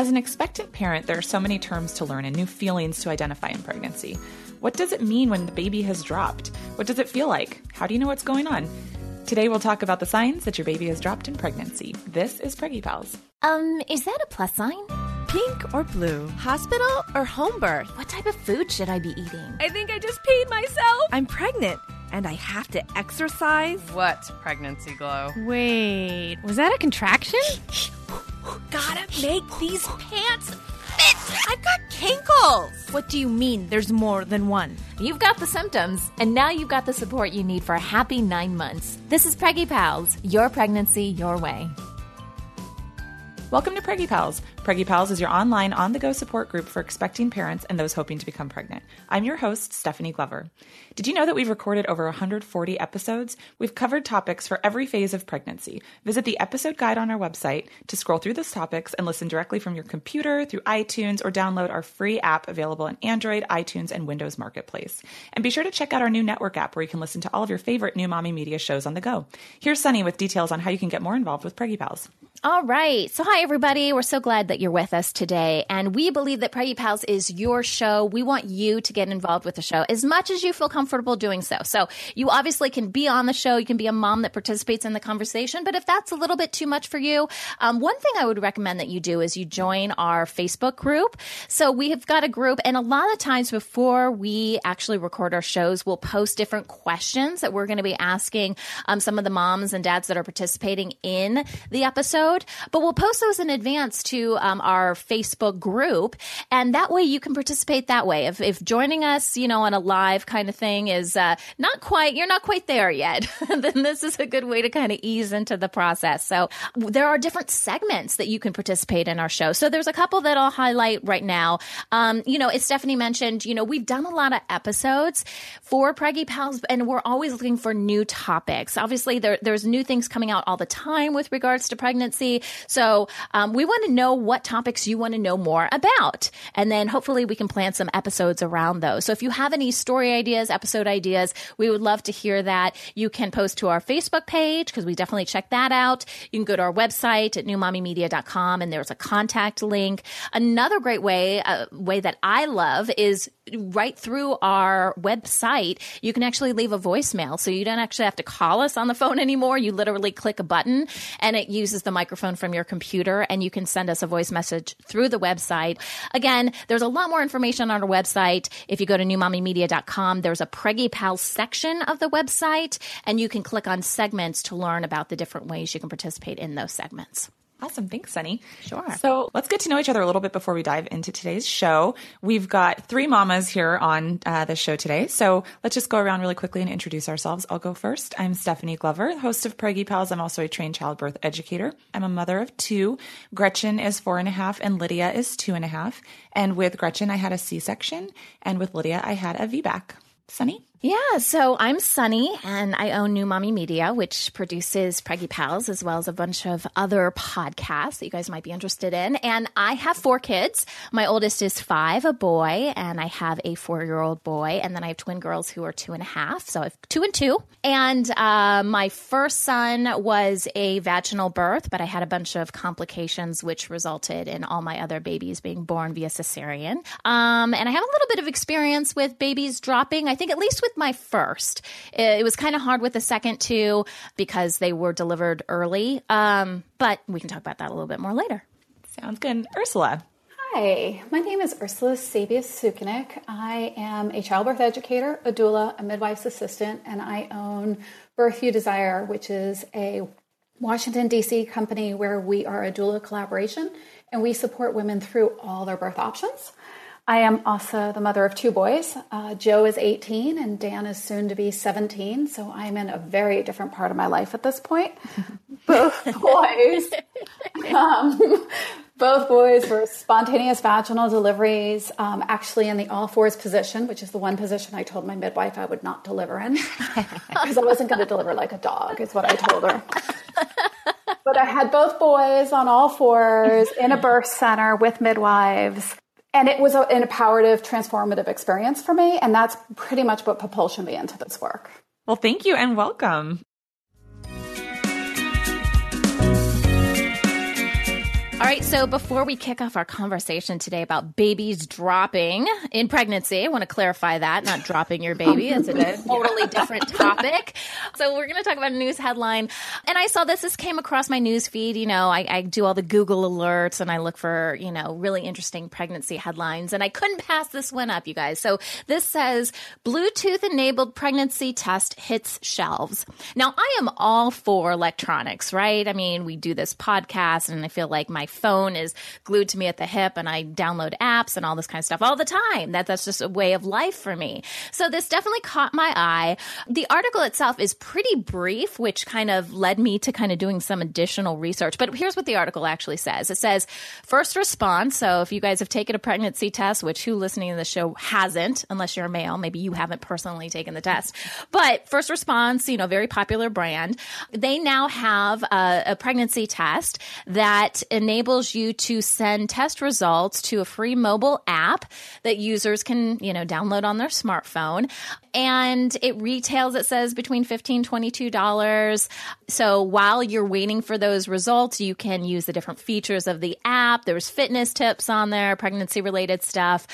As an expectant parent, there are so many terms to learn and new feelings to identify in pregnancy. What does it mean when the baby has dropped? What does it feel like? How do you know what's going on? Today we'll talk about the signs that your baby has dropped in pregnancy. This is Preggy Pals. Is that a plus sign? Pink or blue? Hospital or home birth? What type of food should I be eating? I think I just peed myself. I'm pregnant and I have to exercise. What pregnancy glow? Wait, was that a contraction? Gotta make these pants fit. I've got kinkles. What do you mean there's more than one? You've got the symptoms, and now you've got the support you need for a happy 9 months. This is Preggy Pals, your pregnancy, your way. Welcome to Preggy Pals. Preggy Pals is your online, on-the-go support group for expecting parents and those hoping to become pregnant. I'm your host, Stephanie Glover. Did you know that we've recorded over 140 episodes? We've covered topics for every phase of pregnancy. Visit the episode guide on our website to scroll through those topics and listen directly from your computer, through iTunes, or download our free app available on Android, iTunes, and Windows Marketplace. And be sure to check out our new network app where you can listen to all of your favorite new mommy media shows on the go. Here's Sunny with details on how you can get more involved with Preggy Pals. All right. So hi, everybody. We're so glad that you're with us today. And we believe that Preggy Pals is your show. We want you to get involved with the show as much as you feel comfortable doing so. So you obviously can be on the show. You can be a mom that participates in the conversation. But if that's a little bit too much for you, one thing I would recommend that you do is you join our Facebook group. So we have got a group. And a lot of times before we actually record our shows, we'll post different questions that we're going to be asking some of the moms and dads that are participating in the episode. But we'll post those in advance to our Facebook group, and that way you can participate that way. If joining us, on a live kind of thing is you're not quite there yet, then this is a good way to kind of ease into the process. So there are different segments that you can participate in our show. So there's a couple that I'll highlight right now. As Stephanie mentioned, we've done a lot of episodes for Preggy Pals, and we're always looking for new topics. Obviously, there's new things coming out all the time with regards to pregnancy. So we want to know what topics you want to know more about. And then hopefully we can plan some episodes around those. So if you have any story ideas, episode ideas, we would love to hear that. You can post to our Facebook page because we definitely check that out. You can go to our website at newmommymedia.com and there's a contact link. Another great way that I love is right through our website, you can actually leave a voicemail. So you don't actually have to call us on the phone anymore. You literally click a button and it uses the microphone from your computer and you can send us a voice message through the website. Again, there's a lot more information on our website. If you go to newmommymedia.com, there's a Preggy Pals section of the website and you can click on segments to learn about the different ways you can participate in those segments. Awesome. Thanks, Sunny. Sure. So let's get to know each other a little bit before we dive into today's show. We've got 3 mamas here on the show today. So let's just go around really quickly and introduce ourselves. I'll go first. I'm Stephanie Glover, host of Preggy Pals. I'm also a trained childbirth educator. I'm a mother of 2. Gretchen is 4.5 and Lydia is 2.5. And with Gretchen, I had a C-section. And with Lydia, I had a VBAC. Sunny? Yeah, so I'm Sunny, and I own New Mommy Media, which produces Preggy Pals, as well as a bunch of other podcasts that you guys might be interested in. And I have 4 kids. My oldest is 5, a boy, and I have a 4-year-old boy. And then I have twin girls who are 2.5, so I have 2 and 2. And my first son was a vaginal birth, but I had a bunch of complications, which resulted in all my other babies being born via cesarean. And I have a little bit of experience with babies dropping, I think at least with my first. It was kind of hard with the second too because they were delivered early. But we can talk about that a little bit more later. Sounds good. Ursula. Hi, my name is Ursula Sabius-Sukanik. I am a childbirth educator, a doula, a midwife's assistant, and I own Birth You Desire, which is a Washington, D.C. company where we are a doula collaboration, and we support women through all their birth options. I am also the mother of 2 boys. Joe is 18 and Dan is soon to be 17. So I'm in a very different part of my life at this point. Both boys were spontaneous vaginal deliveries, actually in the all-fours position, which is the one position I told my midwife I would not deliver in because I wasn't going to deliver like a dog is what I told her. But I had both boys on all fours in a birth center with midwives. And it was an empowerative, transformative experience for me. And that's pretty much what propulsion me into this work. Well, thank you and welcome. All right, so before we kick off our conversation today about babies dropping in pregnancy, I want to clarify that, not dropping your baby. It's a totally different topic. So we're going to talk about a news headline. And I saw this came across my news feed. You know, I do all the Google alerts and I look for, you know, really interesting pregnancy headlines. And I couldn't pass this one up, you guys. So this says, Bluetooth-enabled pregnancy test hits shelves. Now, I am all for electronics, right? I mean, we do this podcast and I feel like my phone is glued to me at the hip and I download apps and all this kind of stuff all the time. That's just a way of life for me. So this definitely caught my eye. The article itself is pretty brief, which kind of led me to kind of doing some additional research. But here's what the article actually says. It says, first response. So if you guys have taken a pregnancy test, which who listening to the show hasn't, unless you're a male, maybe you haven't personally taken the test. But first response, you know, very popular brand. They now have a pregnancy test that enables you to send test results to a free mobile app that users can, you know, download on their smartphone. And it retails, it says, between $15, $22. So while you're waiting for those results, you can use the different features of the app. There's fitness tips on there, pregnancy-related stuff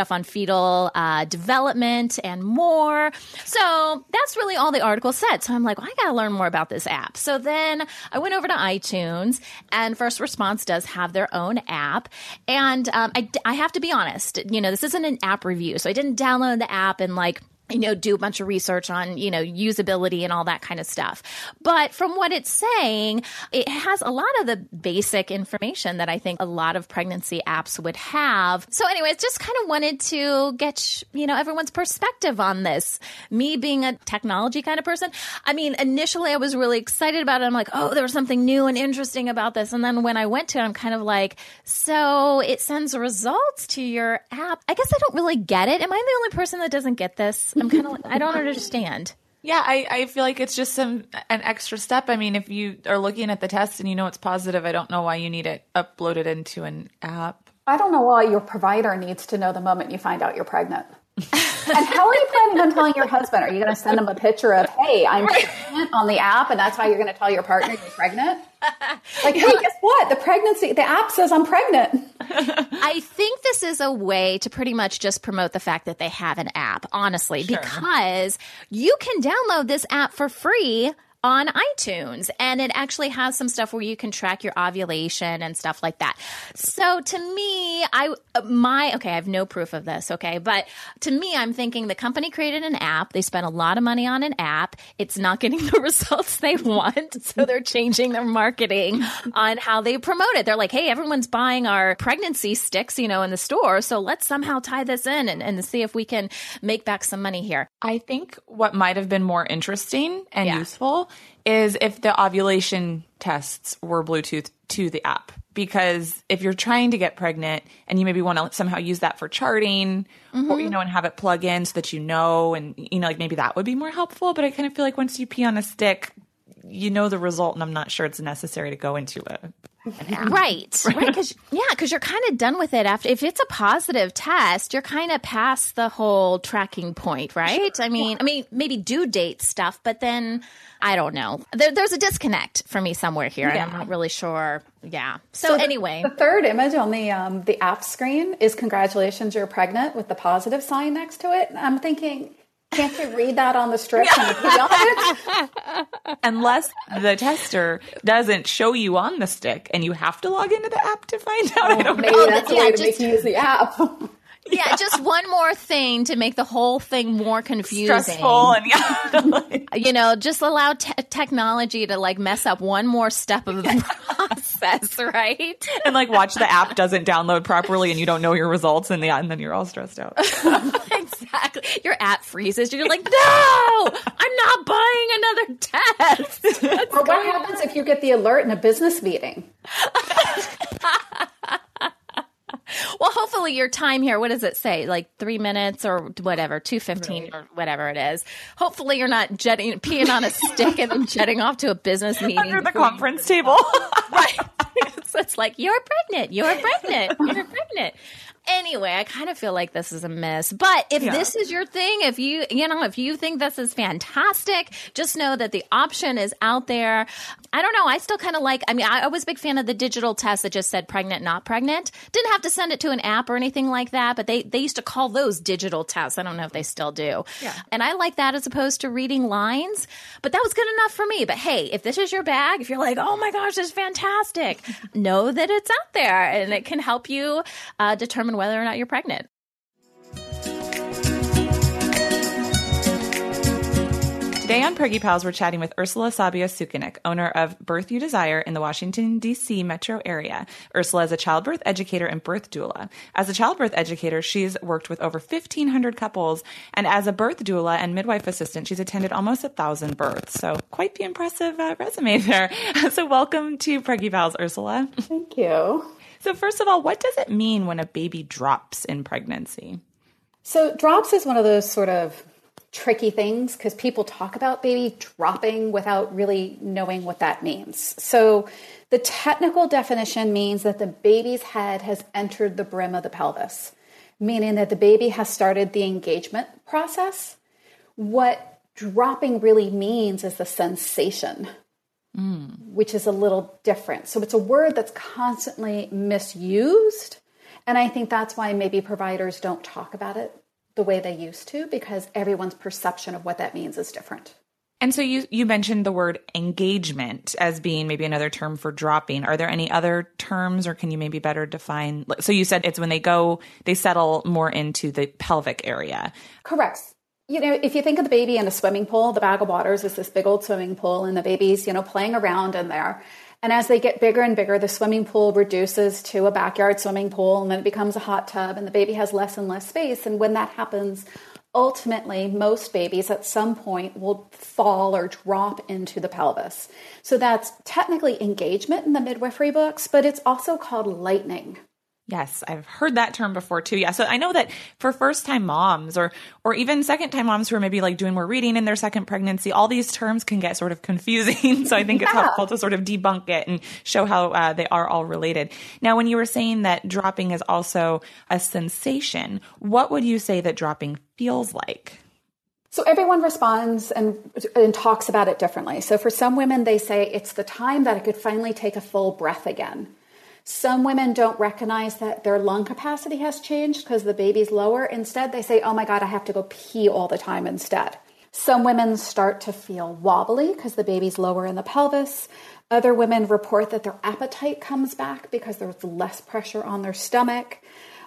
on fetal development, and more. So that's really all the article said. So I'm like, well, I got to learn more about this app. So then I went over to iTunes, and First Response does have their own app. And I have to be honest, you know, this isn't an app review. So I didn't download the app and do a bunch of research on, usability and all that kind of stuff. But from what it's saying, it has a lot of the basic information that I think a lot of pregnancy apps would have. So anyways, just kind of wanted to get, everyone's perspective on this. Me being a technology kind of person, I mean, initially I was really excited about it. I'm like, oh, there was something new and interesting about this. And then when I went to it, I'm kind of like, so it sends results to your app. I guess I don't really get it. Am I the only person that doesn't get this? I'm kind of like, I don't understand. Yeah, I feel like it's just an extra step. I mean, if you are looking at the test and you know it's positive, I don't know why you need it uploaded into an app. I don't know why your provider needs to know the moment you find out you're pregnant. And how are you planning on telling your husband? Are you going to send him a picture of, hey, I'm pregnant on the app, and that's how you're going to tell your partner you're pregnant? Like, hey, guess what? The app says I'm pregnant. I think this is a way to pretty much just promote the fact that they have an app, honestly, because you can download this app for free on iTunes, and it actually has some stuff where you can track your ovulation and stuff like that. So to me, I have no proof of this, okay? But to me, I'm thinking the company created an app. They spent a lot of money on an app. It's not getting the results they want, so they're changing their marketing on how they promote it. They're like, hey, everyone's buying our pregnancy sticks, in the store, so let's somehow tie this in and see if we can make back some money here. I think what might have been more interesting and useful is if the ovulation tests were Bluetooth to the app. Because if you're trying to get pregnant and you maybe want to somehow use that for charting or, and have it plug in so that and, maybe that would be more helpful. But I kind of feel like once you pee on a stick, the result, and I'm not sure it's necessary to go into an app. Right. Because you're kind of done with it after. If it's a positive test, you're kind of past the whole tracking point, right? Sure. I mean, maybe due date stuff, but then I don't know. There's a disconnect for me somewhere here, and I'm not really sure. Yeah. So anyway, the third image on the app screen is congratulations, you're pregnant, with the positive sign next to it. And I'm thinking, can't you read that on the strip and pee on it? Unless the tester doesn't show you on the stick and you have to log into the app to find out. I don't know. That's the way to make you use the app. Yeah, just one more thing to make the whole thing more confusing. Stressful and just allow technology to mess up one more step of the process, right? And watch the app doesn't download properly and you don't know your results and then you're all stressed out. Exactly. Your app freezes. You're like, no, I'm not buying another test. Or what happens if you get the alert in a business meeting? Well, hopefully your time here, what does it say? 3 minutes or whatever, 2:15 or whatever it is. Hopefully you're not peeing on a stick and then jetting off to a business meeting. Under the conference table. Right. So it's like, you're pregnant. Anyway, I kind of feel like this is a miss. But if this is your thing, if you think this is fantastic, just know that the option is out there. I don't know. I still kind of I was a big fan of the digital test that just said pregnant, not pregnant. Didn't have to send it to an app or anything like that, but they used to call those digital tests. I don't know if they still do. Yeah. And I like that as opposed to reading lines, but that was good enough for me. But hey, if this is your bag, if you're like, oh my gosh, this is fantastic, know that it's out there and it can help you determine whether or not you're pregnant. Today on Preggy Pals, we're chatting with Ursula Sabia-Sukenik, owner of Birth You Desire in the Washington, D.C. metro area. Ursula is a childbirth educator and birth doula. As a childbirth educator, she's worked with over 1,500 couples, and as a birth doula and midwife assistant, she's attended almost 1,000 births. So quite the impressive resume there. So welcome to Preggy Pals, Ursula. Thank you. So first of all, what does it mean when a baby drops in pregnancy? So drops is one of those sort of tricky things because people talk about baby dropping without really knowing what that means. So the technical definition means that the baby's head has entered the brim of the pelvis, meaning that the baby has started the engagement process. What dropping really means is the sensation, which is a little different. So it's a word that's constantly misused. And I think that's why maybe providers don't talk about it the way they used to, because everyone's perception of what that means is different. And so you mentioned the word engagement as being maybe another term for dropping. Are there any other terms, or can you maybe better define? So you said it's when they settle more into the pelvic area. Correct. If you think of the baby in a swimming pool, the bag of waters is this big old swimming pool, and the baby's, playing around in there. And as they get bigger and bigger, the swimming pool reduces to a backyard swimming pool, and then it becomes a hot tub, and the baby has less and less space. And when that happens, ultimately, most babies at some point will fall or drop into the pelvis. So that's technically engagement in the midwifery books, but it's also called lightning. Yes, I've heard that term before too. Yeah. So I know that for first-time moms or even second-time moms who are maybe like doing more reading in their second pregnancy, all these terms can get sort of confusing. So I think it's helpful to sort of debunk it and show how they are all related. Now, when you were saying that dropping is also a sensation, what would you say that dropping feels like? So everyone responds and talks about it differently. So for some women, they say it's the time that I could finally take a full breath again. Some women don't recognize that their lung capacity has changed because the baby's lower. Instead, they say, oh my God, I have to go pee all the time instead. Some women start to feel wobbly because the baby's lower in the pelvis. Other women report that their appetite comes back because there's less pressure on their stomach.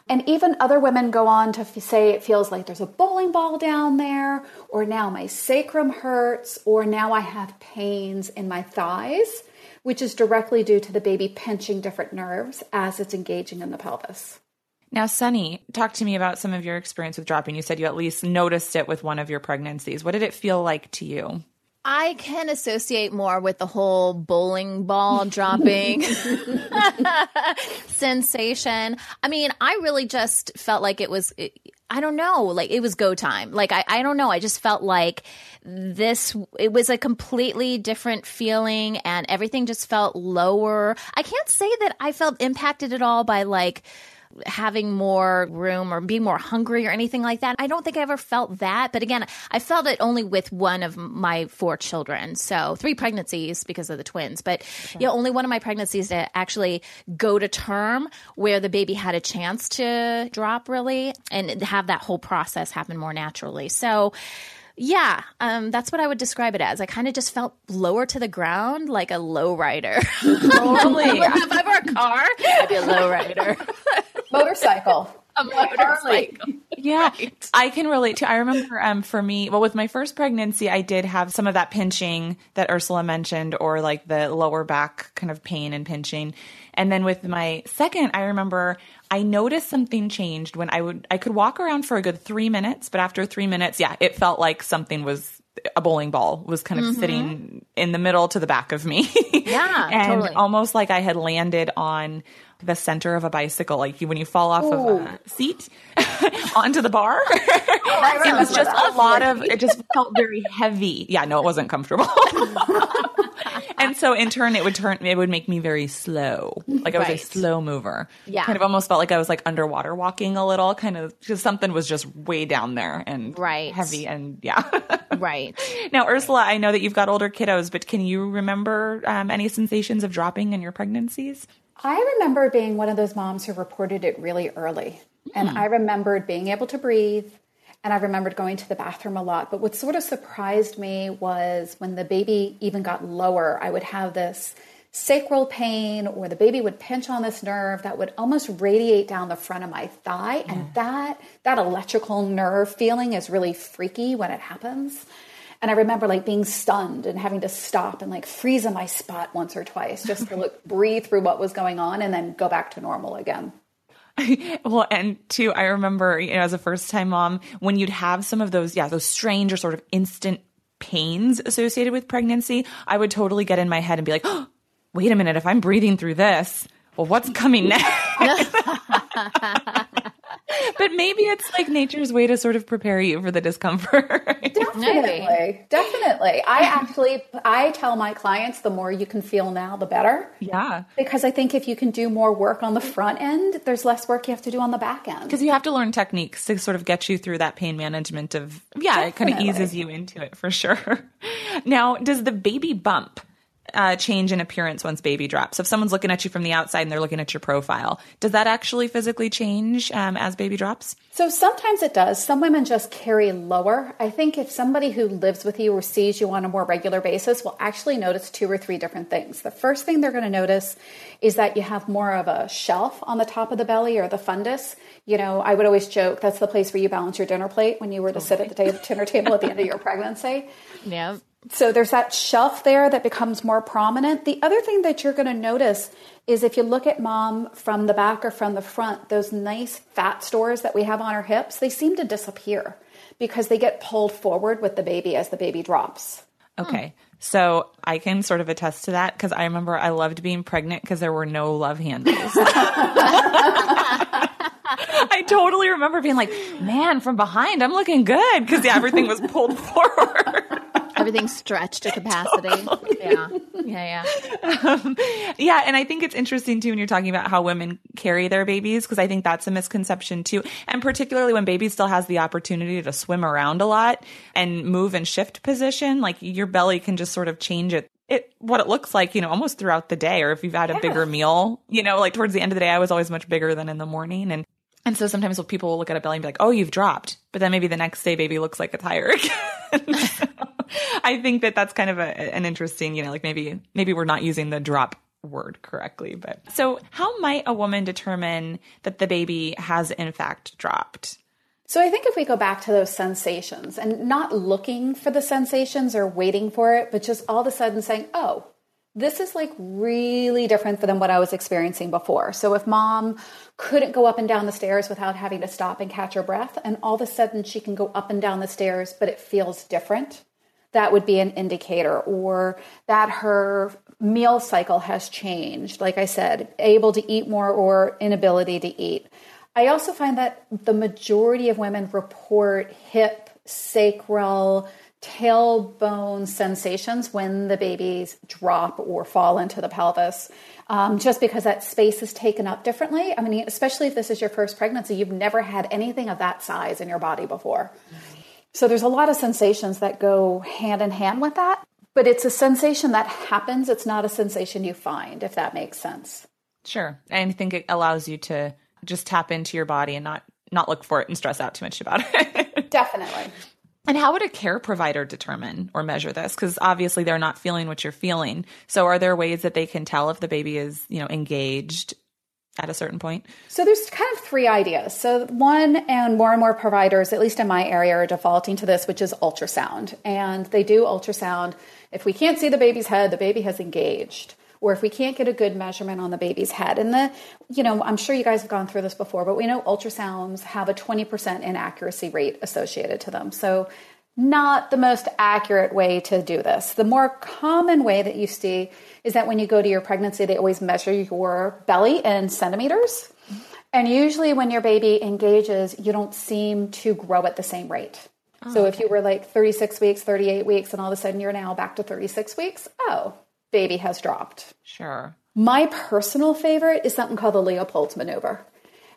And even other women go on to say it feels like there's a bowling ball down there, or now my sacrum hurts, or now I have pains in my thighs, which is directly due to the baby pinching different nerves as it's engaging in the pelvis. Now, Sunny, talk to me about some of your experience with dropping. You said you at least noticed it with one of your pregnancies. What did it feel like to you? I can associate more with the whole bowling ball dropping sensation. I mean, I really just felt like it was go time. Like, I don't know. I just felt like it was a completely different feeling, and everything just felt lower. I can't say that I felt impacted at all by like having more room or being more hungry or anything like that. I don't think I ever felt that. But again, I felt it only with one of my 4 children. So 3 pregnancies because of the twins. But only one of my pregnancies to actually go to term where the baby had a chance to drop really and have that whole process happen more naturally. So yeah, that's what I would describe it as. I kind of just felt lower to the ground, like a low rider. Totally. If I were a car, I'd be a low rider. Motorcycle. A motorcycle. Yeah, right. I can relate to. I remember for me, with my first pregnancy, I did have some of that pinching that Ursula mentioned, or like the lower back kind of pain and pinching. And then with my second, I remember I noticed something changed when I could walk around for a good 3 minutes, but after 3 minutes, it felt like something a bowling ball was kind of sitting in the middle to the back of me. Yeah, and totally. Almost like I had landed on the center of a bicycle, like when you fall off of a seat onto the bar. It was just it just felt very heavy. Yeah, no, it wasn't comfortable. And so in turn, it would make me very slow. Like I was a slow mover. Yeah. Kind of almost felt like I was like underwater walking a little, kind of, because something was just way down there and heavy and Right. Now, Ursula, I know that you've got older kiddos, but can you remember any sensations of dropping in your pregnancies? I remember being one of those moms who reported it really early. And I remembered being able to breathe, and I remembered going to the bathroom a lot. But what sort of surprised me was when the baby even got lower, I would have this sacral pain, or the baby would pinch on this nerve that would almost radiate down the front of my thigh. Yeah. And that electrical nerve feeling is really freaky when it happens. And I remember like being stunned and having to stop and like freeze in my spot once or twice just to breathe through what was going on and then go back to normal again. Well, and too, I remember, as a first-time mom, when you'd have some of those strange or sort of instant pains associated with pregnancy, I would totally get in my head and be like, oh, wait a minute, if I'm breathing through this, well, what's coming next? But maybe it's like nature's way to sort of prepare you for the discomfort. Definitely. I tell my clients the more you can feel now, the better. Yeah. Because I think if you can do more work on the front end, there's less work you have to do on the back end. Because you have to learn techniques to sort of get you through that pain management of, it kind of eases you into it for sure. Now, does the baby bump change in appearance once baby drops? So if someone's looking at you from the outside and they're looking at your profile, does that actually physically change as baby drops? So sometimes it does. Some women just carry lower. I think if somebody who lives with you or sees you on a more regular basis will actually notice 2 or 3 different things. The first thing they're going to notice is that you have more of a shelf on the top of the belly, or the fundus. I would always joke that's the place where you balance your dinner plate when you were to sit at the dinner table at the end of your pregnancy. Yeah. So there's that shelf there that becomes more prominent. The other thing that you're going to notice is if you look at mom from the back or from the front, those nice fat stores that we have on our hips, they seem to disappear because they get pulled forward with the baby as the baby drops. Okay. So I can sort of attest to that because I remember I loved being pregnant because there were no love handles. I totally remember being like, man, from behind, I'm looking good because everything was pulled forward. Everything stretched to capacity. Totally. Yeah. And I think it's interesting too when you're talking about how women carry their babies, because I think that's a misconception too. And particularly when baby still has the opportunity to swim around a lot and move and shift position, like your belly can just sort of change what it looks like, almost throughout the day. Or if you've had a bigger meal, like towards the end of the day, I was always much bigger than in the morning. And so sometimes people will look at a belly and be like, oh, you've dropped. But then maybe the next day baby looks like it's higher again. So I think that's kind of an interesting, like maybe we're not using the drop word correctly. But so how might a woman determine that the baby has in fact dropped? So I think if we go back to those sensations and not looking for the sensations or waiting for it, but just all of a sudden saying, oh, this is like really different than what I was experiencing before. So if mom couldn't go up and down the stairs without having to stop and catch her breath, and all of a sudden she can go up and down the stairs, but it feels different, that would be an indicator. Or that her meal cycle has changed. Like I said, able to eat more or inability to eat. I also find that the majority of women report hip, sacral, tailbone sensations when the babies drop or fall into the pelvis, just because that space is taken up differently. I mean, especially if this is your first pregnancy, you've never had anything of that size in your body before. So there's a lot of sensations that go hand in hand with that, but it's a sensation that happens. It's not a sensation you find, if that makes sense. Sure. And I think it allows you to just tap into your body and not look for it and stress out too much about it. Definitely. And how would a care provider determine or measure this? Because obviously they're not feeling what you're feeling. So are there ways that they can tell if the baby is, engaged at a certain point? So there's kind of 3 ideas. So one, and more providers, at least in my area, are defaulting to this, which is ultrasound. And they do ultrasound. If we can't see the baby's head, the baby has engaged. Or if we can't get a good measurement on the baby's head. And I'm sure you guys have gone through this before, but we know ultrasounds have a 20% inaccuracy rate associated to them. So not the most accurate way to do this. The more common way that you see is that when you go to your pregnancy, they always measure your belly in centimeters. And usually when your baby engages, you don't seem to grow at the same rate. So if you were like 36 weeks, 38 weeks, and all of a sudden you're now back to 36 weeks, baby has dropped. Sure. My personal favorite is something called the Leopold's maneuver.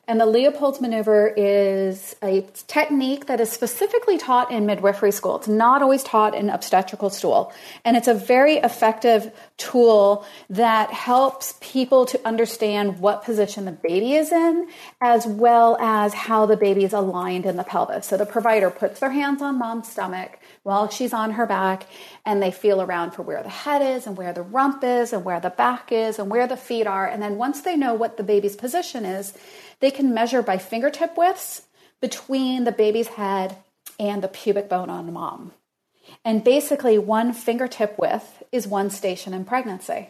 And the Leopold's maneuver is a technique that is specifically taught in midwifery school. It's not always taught in obstetrical school. And it's a very effective tool that helps people to understand what position the baby is in, as well as how the baby is aligned in the pelvis. So the provider puts their hands on mom's stomach while she's on her back, and they feel around for where the head is and where the rump is and where the back is and where the feet are. And then once they know what the baby's position is, they can measure by fingertip widths between the baby's head and the pubic bone on mom. And basically, one fingertip width is one station in pregnancy.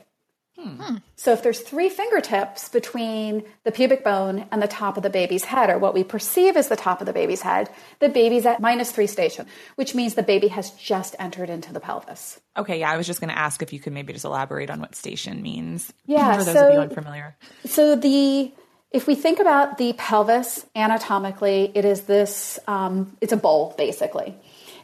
So if there's 3 fingertips between the pubic bone and the top of the baby's head, or what we perceive as the top of the baby's head, the baby's at -3 station, which means the baby has just entered into the pelvis. Okay, yeah, I was just going to ask if you could maybe just elaborate on what station means. Yeah, for those of you unfamiliar. So if we think about the pelvis anatomically, it is this, it's a bowl basically.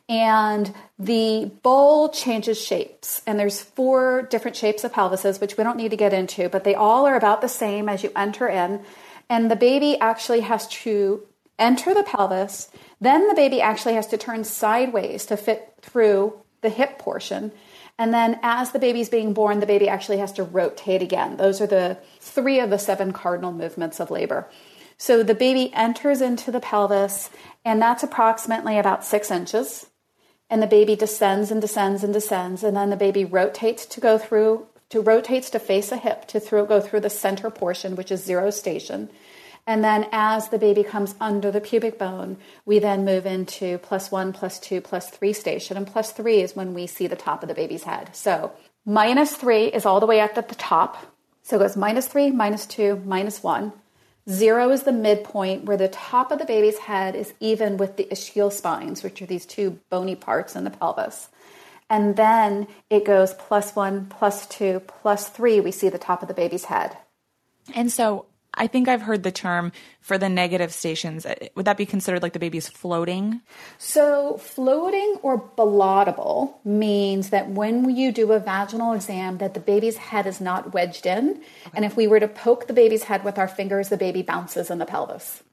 And the bowl changes shapes. And there's 4 different shapes of pelvises, which we don't need to get into, but they all are about the same as you enter in. And the baby actually has to enter the pelvis. Then the baby actually has to turn sideways to fit through the hip portion. And then as the baby's being born, the baby actually has to rotate again. Those are the 3 of the 7 cardinal movements of labor. So the baby enters into the pelvis, and that's approximately about 6 inches. And the baby descends and descends and descends, and then the baby rotates to face a hip to go through the center portion, which is 0 station. And then as the baby comes under the pubic bone, we then move into +1, +2, +3 station. And +3 is when we see the top of the baby's head. So -3 is all the way up at the top. So it goes -3, -2, -1. 0 is the midpoint where the top of the baby's head is even with the ischial spines, which are these 2 bony parts in the pelvis. And then it goes +1, +2, +3. We see the top of the baby's head. And so I think I've heard the term for the negative stations. Would that be considered like the baby's floating? So floating or ballotable means that when you do a vaginal exam, that the baby's head is not wedged in. Okay. And if we were to poke the baby's head with our fingers, the baby bounces in the pelvis.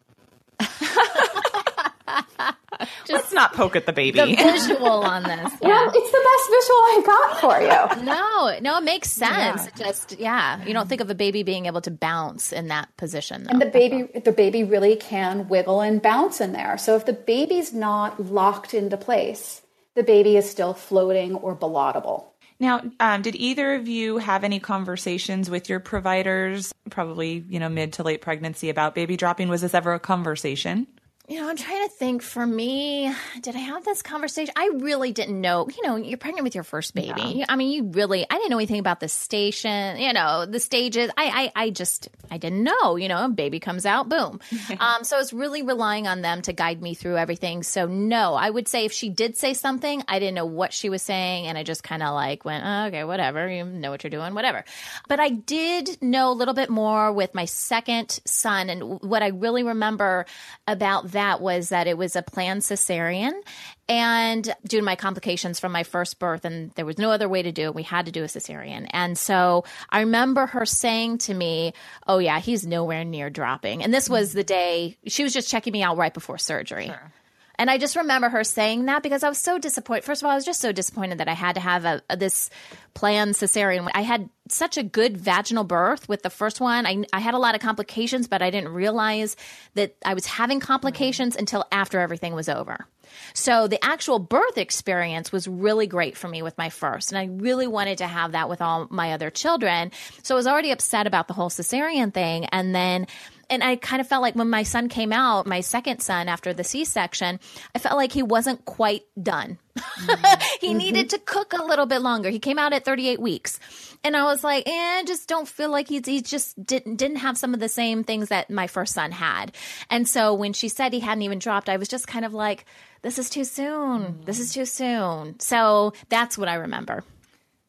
Let's not poke at the baby. The visual on this. Yeah. Well, it's the best visual I've got for you. No, it makes sense. Yeah. You don't think of a baby being able to bounce in that position, though. And the baby really can wiggle and bounce in there. So if the baby's not locked into place, the baby is still floating or ballotable. Now, did either of you have any conversations with your providers, probably, mid to late pregnancy, about baby dropping? Was this ever a conversation? I'm trying to think. For me, did I have this conversation? I really didn't know. You're pregnant with your first baby. Yeah. I didn't know anything about the station, the stages. I didn't know, baby comes out, boom. So I was really relying on them to guide me through everything. So no, I would say if she did say something, I didn't know what she was saying. And I just kind of went, oh, okay, whatever. You know what you're doing, whatever. But I did know a little bit more with my second son. And what I really remember about that was that it was a planned cesarean, and due to my complications from my first birth, and there was no other way to do it, we had to do a cesarean. And so I remember her saying to me, oh yeah, he's nowhere near dropping. And this was the day she was just checking me out right before surgery. Sure. And I just remember her saying that because I was so disappointed. First of all, I was just so disappointed that I had to have this planned cesarean. I had such a good vaginal birth with the first one. I had a lot of complications, but I didn't realize that I was having complications until after everything was over. So the actual birth experience was really great for me with my first. And I really wanted to have that with all my other children. So I was already upset about the whole cesarean thing. And I kind of felt like when my son came out, my second son after the C-section, I felt like he wasn't quite done. He needed to cook a little bit longer. He came out at 38 weeks. And I was like, I just don't feel like he just didn't have some of the same things that my first son had. And so when she said he hadn't even dropped, I was just kind of like, this is too soon. This is too soon. So that's what I remember.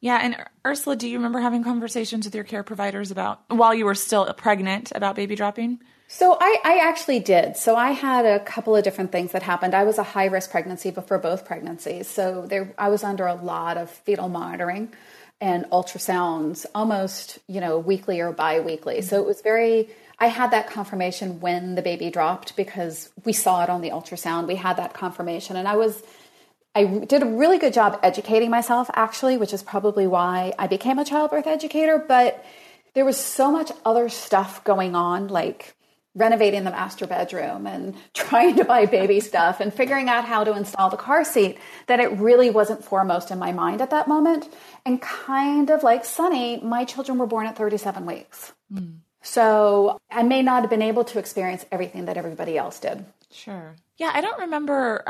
Yeah. And Ursula, do you remember having conversations with your care providers while you were still pregnant, about baby dropping? So I actually did. So I had a couple of different things that happened. I was a high-risk pregnancy for both pregnancies. So I was under a lot of fetal monitoring. and ultrasounds almost, weekly or bi-weekly. So it was I had that confirmation when the baby dropped because we saw it on the ultrasound. We had that confirmation. And I did a really good job educating myself, actually, which is probably why I became a childbirth educator. But there was so much other stuff going on, like renovating the master bedroom and trying to buy baby stuff and figuring out how to install the car seat, that it really wasn't foremost in my mind at that moment. And kind of like Sunny, my children were born at 37 weeks. So I may not have been able to experience everything that everybody else did. Sure. Yeah, I don't remember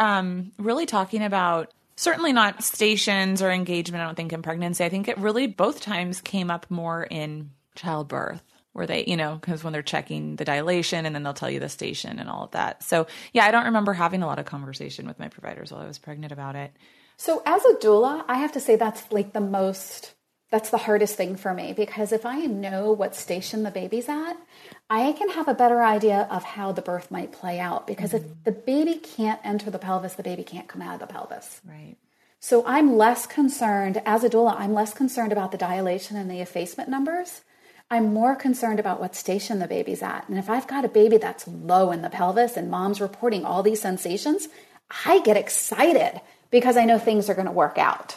really talking about, certainly not stations or engagement, I don't think, in pregnancy. I think it really both times came up more in childbirth, where they, because when they're checking the dilation and then they'll tell you the station and all of that. So yeah, I don't remember having a lot of conversation with my providers while I was pregnant about it. So as a doula, I have to say that's like that's the hardest thing for me, because if I know what station the baby's at, I can have a better idea of how the birth might play out. Because if the baby can't enter the pelvis, the baby can't come out of the pelvis. Right. So I'm less concerned, as a doula, I'm less concerned about the dilation and the effacement numbers. I'm more concerned about what station the baby's at. And if I've got a baby that's low in the pelvis and mom's reporting all these sensations, I get excited because I know things are going to work out.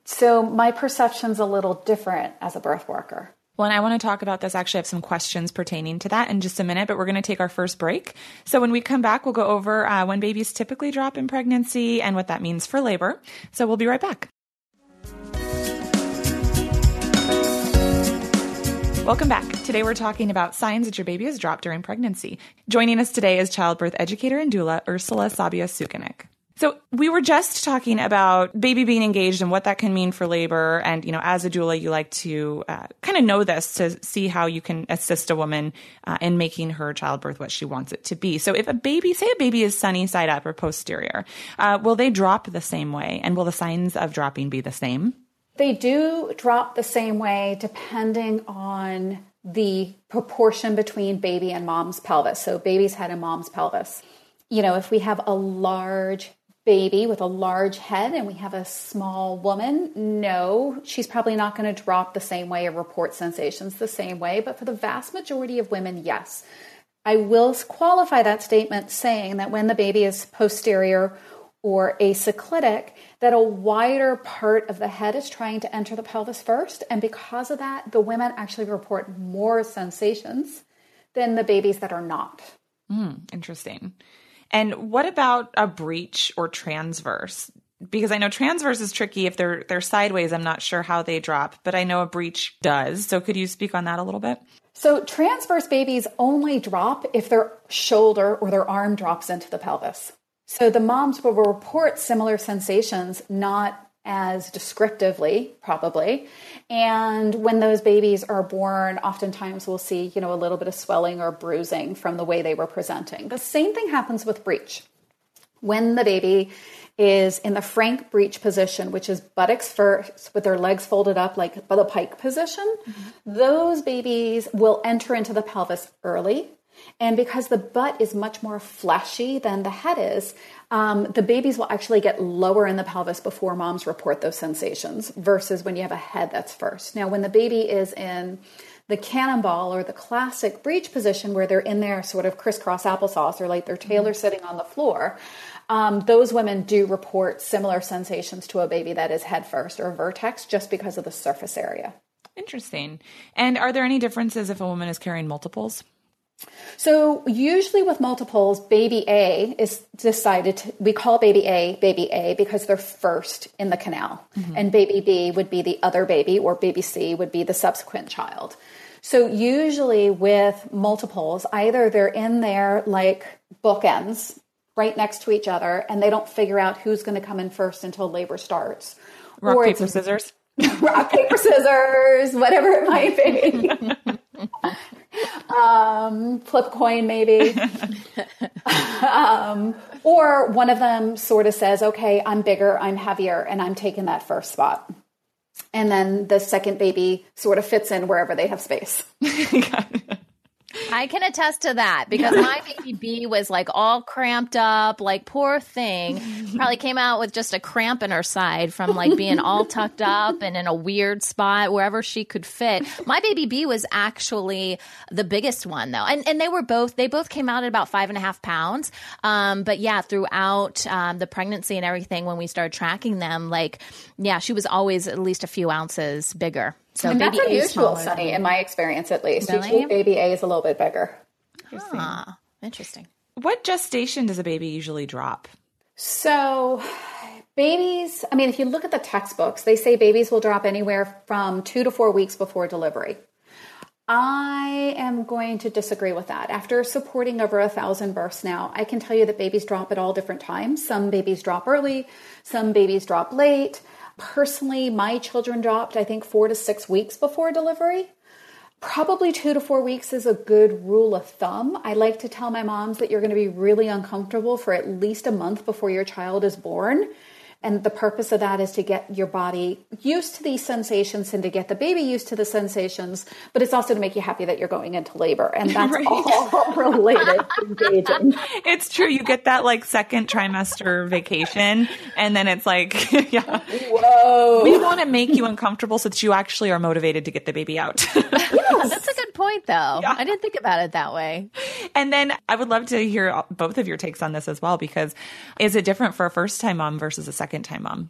So my perception's a little different as a birth worker. Well, and I want to talk about this. Actually, I have some questions pertaining to that in just a minute, but we're going to take our first break. So when we come back, we'll go over when babies typically drop in pregnancy and what that means for labor. So we'll be right back. Welcome back. Today we're talking about signs that your baby has dropped during pregnancy. Joining us today is childbirth educator and doula Ursula Sabia-Sukenik. So we were just talking about baby being engaged and what that can mean for labor. And, as a doula, you like to kind of know this to see how you can assist a woman in making her childbirth what she wants it to be. So if say a baby is sunny side up or posterior, will they drop the same way? And will the signs of dropping be the same? They do drop the same way depending on the proportion between baby and mom's pelvis. So baby's head and mom's pelvis. If we have a large baby with a large head and we have a small woman, no, she's probably not going to drop the same way or report sensations the same way. But for the vast majority of women, yes. I will qualify that statement saying that when the baby is posterior or acyclitic, that a wider part of the head is trying to enter the pelvis first. And because of that, the women actually report more sensations than the babies that are not. Interesting. And what about a breech or transverse? Because I know transverse is tricky. If they're sideways, I'm not sure how they drop, but I know a breech does. So could you speak on that a little bit? So transverse babies only drop if their shoulder or their arm drops into the pelvis. So the moms will report similar sensations, not as descriptively, probably. And when those babies are born, oftentimes we'll see, a little bit of swelling or bruising from the way they were presenting. The same thing happens with breech. When the baby is in the frank breech position, which is buttocks first with their legs folded up like the pike position, those babies will enter into the pelvis early. And because the butt is much more fleshy than the head is, the babies will actually get lower in the pelvis before moms report those sensations versus when you have a head that's first. Now, when the baby is in the cannonball or the classic breech position where they're in there sort of crisscross applesauce or like their tail are sitting on the floor, those women do report similar sensations to a baby that is head first or vertex just because of the surface area. Interesting. And are there any differences if a woman is carrying multiples? So usually with multiples, baby A is we call baby A because they're first in the canal. And baby B would be the other baby, or baby C would be the subsequent child. So usually with multiples, either they're in there like bookends right next to each other and they don't figure out who's going to come in first until labor starts. Rock, paper, scissors. Rock, paper, scissors, whatever it might be. Flip coin maybe. Or one of them sort of says, okay, I'm bigger, I'm heavier, and I'm taking that first spot. And then the second baby sort of fits in wherever they have space. I can attest to that because my baby B was like all cramped up, like poor thing. Probably came out with just a cramp in her side from like being all tucked up and in a weird spot wherever she could fit. My baby B was actually the biggest one though. And they both came out at about 5.5 pounds. But yeah, throughout the pregnancy and everything, when we started tracking them, like, yeah, she was always at least a few ounces bigger. So and baby that's A is unusual, smaller Sunny, than- in my experience at least. Really? Usually baby A is a little bit bigger. Ah, interesting. What gestation does a baby usually drop? So babies, I mean, if you look at the textbooks, they say babies will drop anywhere from 2 to 4 weeks before delivery. I am going to disagree with that. After supporting over 1,000 births now, I can tell you that babies drop at all different times. Some babies drop early, some babies drop late. Personally, my children dropped, I think, 4 to 6 weeks before delivery. Probably 2 to 4 weeks is a good rule of thumb. I like to tell my moms that you're going to be really uncomfortable for at least a month before your child is born. And the purpose of that is to get your body used to these sensations and to get the baby used to the sensations, but it's also to make you happy that you're going into labor. And that's all related to engaging. It's true. You get that like second trimester vacation and then it's like, yeah, whoa, we want to make you uncomfortable so that you actually are motivated to get the baby out. Yeah, that's a good point though. Yeah. I didn't think about it that way. And then I would love to hear both of your takes on this as well, because is it different for a first time mom versus a second time mom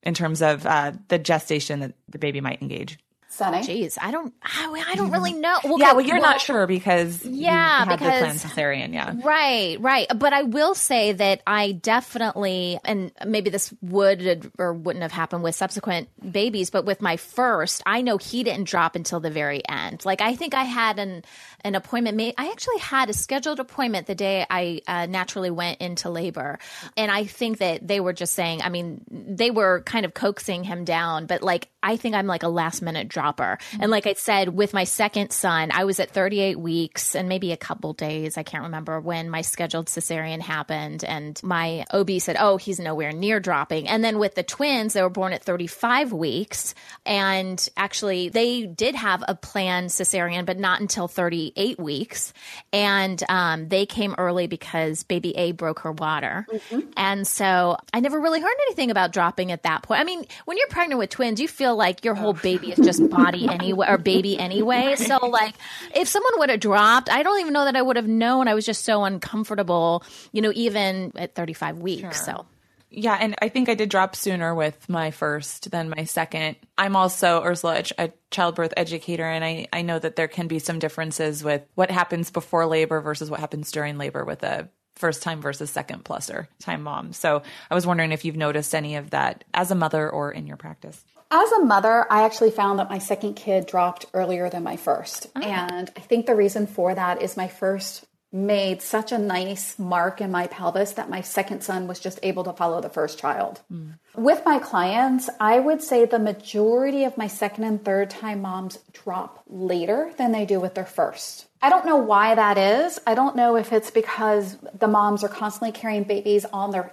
in terms of the gestation that the baby might engage? Sunny? Jeez, I don't really know. Well, you're not sure because yeah, you had because the planned cesarean, yeah. Right. But I will say that I definitely, and maybe this would or wouldn't have happened with subsequent babies, but with my first, I know he didn't drop until the very end. Like I think I had an appointment made. I actually had a scheduled appointment the day I naturally went into labor. And I think that they were just saying, I mean, they were kind of coaxing him down, but like, I think I'm like a last minute dropper. And like I said, with my second son, I was at 38 weeks and maybe a couple days. I can't remember when my scheduled cesarean happened. And my OB said, oh, he's nowhere near dropping. And then with the twins, they were born at 35 weeks. And actually, they did have a planned cesarean, but not until 38 weeks. And they came early because baby A broke her water. Mm-hmm. And so I never really heard anything about dropping at that point. I mean, when you're pregnant with twins, you feel like your whole baby is just body anyway, or baby anyway. So like if someone would have dropped, I don't even know that I would have known. I was just so uncomfortable, even at 35 weeks. Sure. So. Yeah, and I think I did drop sooner with my first than my second. I'm also, Ursula, a childbirth educator, and I know that there can be some differences with what happens before labor versus what happens during labor with a first time versus second plus or time mom. So I was wondering if you've noticed any of that as a mother or in your practice. As a mother, I actually found that my second kid dropped earlier than my first. Oh. And I think the reason for that is my first made such a nice mark in my pelvis that my second son was just able to follow the first child. Mm. With my clients, I would say the majority of my second and third time moms drop later than they do with their first. I don't know why that is. I don't know if it's because the moms are constantly carrying babies on their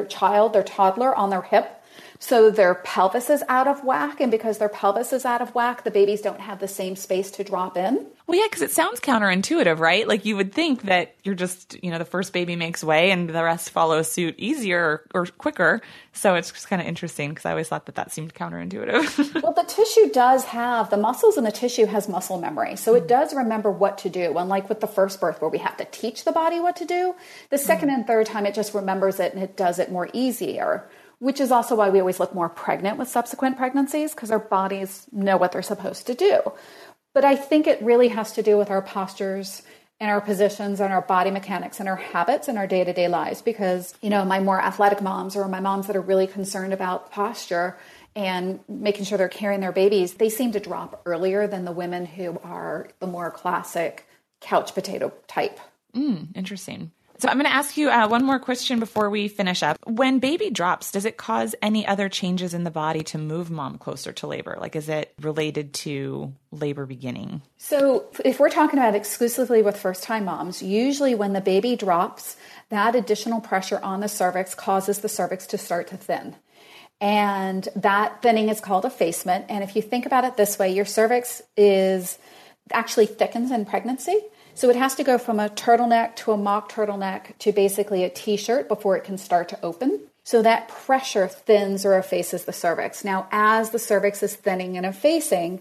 toddler on their hip. So their pelvis is out of whack. And because their pelvis is out of whack, the babies don't have the same space to drop in. Well, yeah, because it sounds counterintuitive, right? Like you would think that you're just, the first baby makes way and the rest follow suit easier or quicker. So it's just kind of interesting because I always thought that seemed counterintuitive. Well, the tissue does have, the muscles in the tissue has muscle memory. So it does remember what to do. Unlike with the first birth where we have to teach the body what to do, the second and third time it just remembers it and it does it more easier. Which is also why we always look more pregnant with subsequent pregnancies, because our bodies know what they're supposed to do. But I think it really has to do with our postures and our positions and our body mechanics and our habits in our day-to-day lives. Because, my more athletic moms or my moms that are really concerned about posture and making sure they're carrying their babies, they seem to drop earlier than the women who are the more classic couch potato type. Interesting. So I'm going to ask you one more question before we finish up. When baby drops, does it cause any other changes in the body to move mom closer to labor? Like, is it related to labor beginning? So if we're talking about exclusively with first-time moms, usually when the baby drops, that additional pressure on the cervix causes the cervix to start to thin. And that thinning is called effacement. And if you think about it this way, your cervix actually thickens in pregnancy. So it has to go from a turtleneck to a mock turtleneck to basically a t-shirt before it can start to open. So that pressure thins or effaces the cervix. Now, as the cervix is thinning and effacing,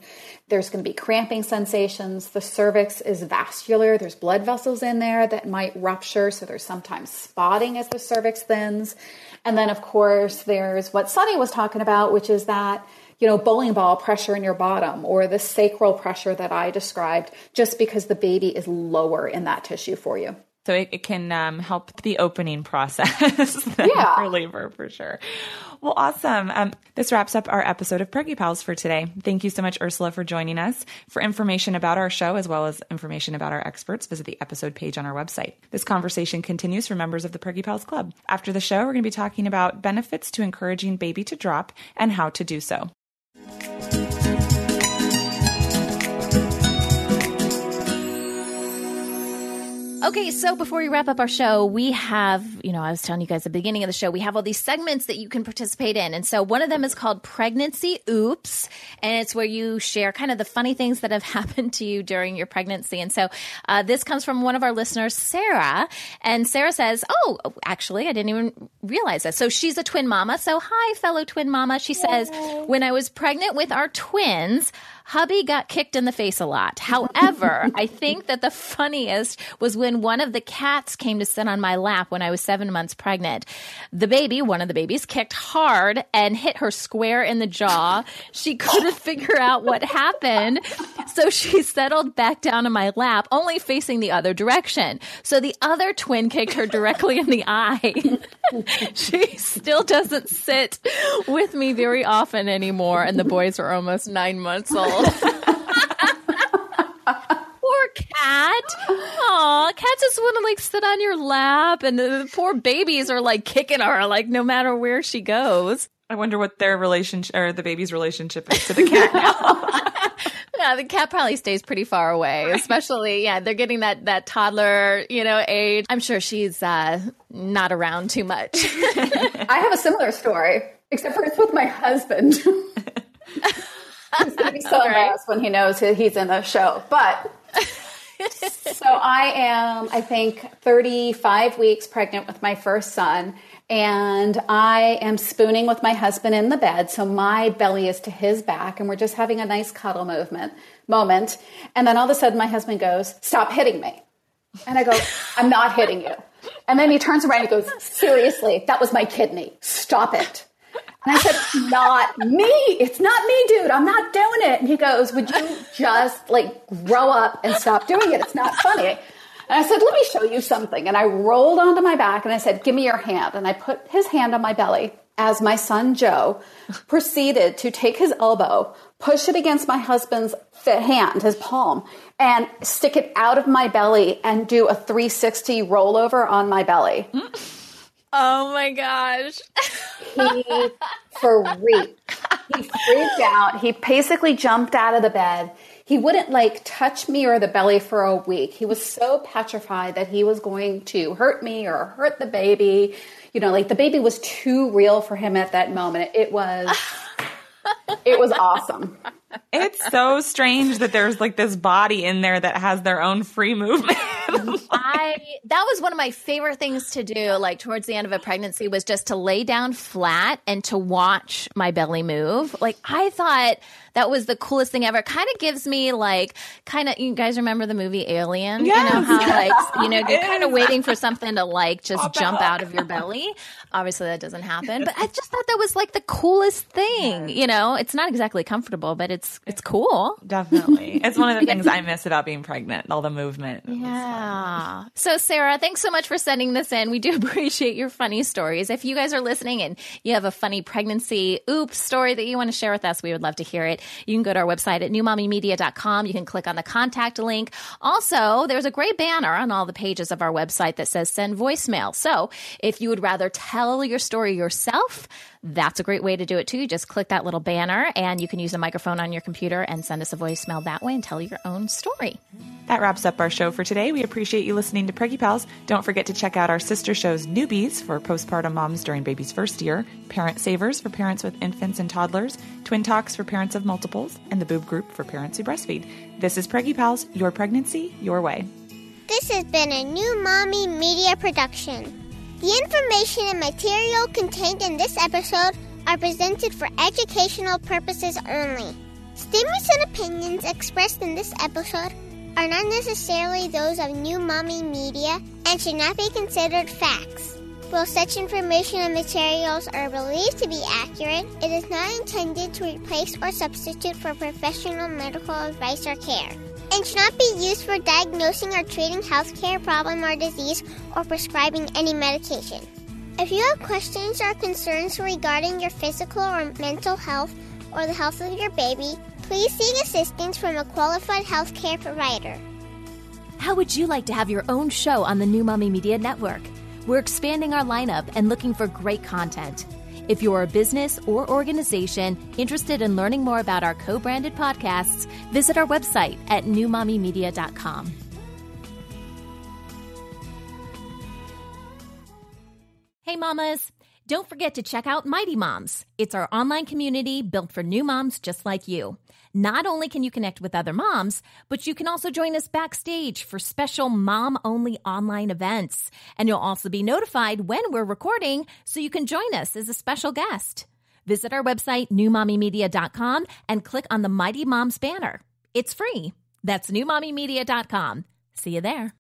there's going to be cramping sensations. The cervix is vascular. There's blood vessels in there that might rupture. So there's sometimes spotting as the cervix thins. And then, of course, there's what Sunny was talking about, which is that, bowling ball pressure in your bottom, or the sacral pressure that I described, just because the baby is lower in that tissue for you. So it can help the opening process for labor, for sure. Well, awesome. This wraps up our episode of Preggy Pals for today. Thank you so much, Ursula, for joining us. For information about our show, as well as information about our experts, visit the episode page on our website. This conversation continues for members of the Preggy Pals Club. After the show, we're going to be talking about benefits to encouraging baby to drop and how to do so. Okay, so before we wrap up our show, we have, I was telling you guys at the beginning of the show, we have all these segments that you can participate in. And so one of them is called Pregnancy Oops, and it's where you share kind of the funny things that have happened to you during your pregnancy. And so this comes from one of our listeners, Sarah. And Sarah says, oh, actually, I didn't even realize that. So she's a twin mama. So hi, fellow twin mama. She says, when I was pregnant with our twins, hubby got kicked in the face a lot. However, I think that the funniest was when one of the cats came to sit on my lap when I was 7 months pregnant. One of the babies, kicked hard and hit her square in the jaw. She couldn't figure out what happened, so she settled back down in my lap, only facing the other direction. So the other twin kicked her directly in the eye. She still doesn't sit with me very often anymore, and the boys are almost 9 months old. Poor cat. Aw, cats just want to sit on your lap, and the poor babies are kicking her no matter where she goes. I wonder what their relationship or the baby's relationship is to the cat now. Yeah, the cat probably stays pretty far away, especially, they're getting that toddler, age. I'm sure she's not around too much. I have a similar story, except for it's with my husband. He's going to be so embarrassed when he knows he's in the show. But so I am, I think, 35 weeks pregnant with my first son. And I am spooning with my husband in the bed. So my belly is to his back. And we're just having a nice cuddle moment. And then all of a sudden my husband goes, "Stop hitting me." And I go, "I'm not hitting you." And then he turns around and goes, "Seriously, that was my kidney. Stop it." And I said, "Not me. It's not me, dude. I'm not doing it." And he goes, "Would you just grow up and stop doing it? It's not funny." And I said, "Let me show you something." And I rolled onto my back and I said, "Give me your hand." And I put his hand on my belly as my son, Joe, proceeded to take his elbow, push it against my husband's hand, his palm, and stick it out of my belly and do a 360 rollover on my belly. Oh my gosh. He freaked. He freaked out. He basically jumped out of the bed. He wouldn't touch me or the belly for a week. He was so petrified that he was going to hurt me or hurt the baby. The baby was too real for him at that moment. It was awesome. It's so strange that there's this body in there that has their own free movement. That was one of my favorite things to do, towards the end of a pregnancy, was just to lay down flat and to watch my belly move. I thought that was the coolest thing ever. It kind of gives me you guys remember the movie Alien? Yes. You know how you're kind of waiting for something to just jump out of your belly. Obviously that doesn't happen, but I just thought that was the coolest thing. It's not exactly comfortable, but it's cool. Definitely. It's one of the things I miss about being pregnant, all the movement. Yeah. So Sarah, thanks so much for sending this in. We do appreciate your funny stories. If you guys are listening and you have a funny pregnancy oops story that you want to share with us, we would love to hear it. You can go to our website at newmommymedia.com. You can click on the contact link. Also, there's a great banner on all the pages of our website that says send voicemail. So if you would rather tell your story yourself, that's a great way to do it too. You just click that little banner and you can use a microphone on your computer and send us a voicemail that way and tell your own story. That wraps up our show for today. We appreciate you listening to Preggy Pals. Don't forget to check out our sister shows Newbies for postpartum moms during baby's first year, Parent Savers for parents with infants and toddlers, Twin Talks for parents of multiples, and the Boob Group for parents who breastfeed. This is Preggy Pals, your pregnancy, your way. This has been a New Mommy Media production. The information and material contained in this episode are presented for educational purposes only. Statements and opinions expressed in this episode are not necessarily those of New Mommy Media and should not be considered facts. While such information and materials are believed to be accurate, it is not intended to replace or substitute for professional medical advice or care, and should not be used for diagnosing or treating healthcare problem or disease or prescribing any medication. If you have questions or concerns regarding your physical or mental health or the health of your baby, please seek assistance from a qualified healthcare provider. How would you like to have your own show on the New Mommy Media Network? We're expanding our lineup and looking for great content. If you're a business or organization interested in learning more about our co-branded podcasts, visit our website at newmommymedia.com. Hey mamas, don't forget to check out Mighty Moms. It's our online community built for new moms just like you. Not only can you connect with other moms, but you can also join us backstage for special mom-only online events. And you'll also be notified when we're recording so you can join us as a special guest. Visit our website, newmommymedia.com, and click on the Mighty Moms banner. It's free. That's newmommymedia.com. See you there.